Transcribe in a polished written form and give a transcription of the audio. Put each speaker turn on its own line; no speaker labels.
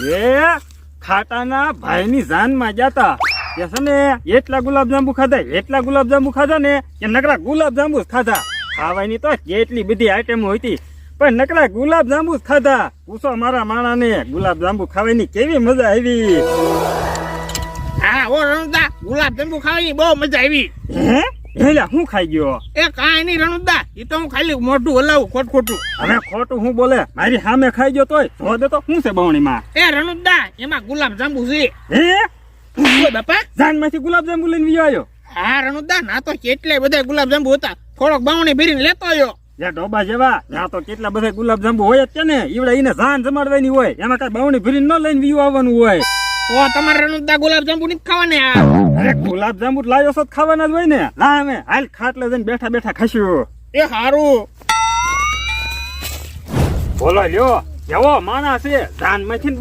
એ ખાટાના ભાઈની જાનમાં જતા કે છે ને એટલા ગુલાબજાંબુ ખાધા ને કે નકરા ગુલાબજાંબુ જ ખાધા. ખાવાની તો કેટલી બધી આઈટમો હતી પણ નકરા ગુલાબજાંબુ જ ખાધા. પૂછો મારા માણાને ગુલાબજાંબુ ખાવાની કેવી મજા આવી.
હા ઓ રણુદા, ગુલાબજાંબુ ખાવાની બહુ મજા આવી.
હે એલા હું ખાઈ ગયો?
એ કાંઈ નહીં રણુદા, એ તો હું ખાલી મોઢું હલાવું ખોટું.
હવે ખોટું હું બોલે? મારી સામે ખાઈ ગયો તોય જો દે તો શું છે બવણીમાં?
એ રણુદા, એમાં ગુલાબજાંબુ છે.
હે
ઓય બાપા,
જાનમાંથી ગુલાબજાંબુ લઈને વિયો આવ્યો?
હા રણુદા, ના તો કેટલાય બધા ગુલાબજાંબુ હતા, થોડોક બાવણી ભરીને લેતો આવ્યો.
જ્યાં ડોબા જેવા ત્યાં તો કેટલા બધા ગુલાબજાંબુ હોય જ છે ને. ઈવડે એને જાન જમાડવાની હોય, એમાં કઈ બાવણી ભરીને ન લઈને વિયો આવવાનું હોય.
ઓ તમારે રણુદા ગુલાબજાંબુ નથી ખાવાના?
અરે ગુલાબજાંબુ લાવ્યો છો ખાવાના જ હોય ને. લા અમે હાલ ખાટલે જઈને બેઠા બેઠા ખાશું.
એ હારું.
બોલો લ્યો કેવો માણસ છે, જાનમાંથી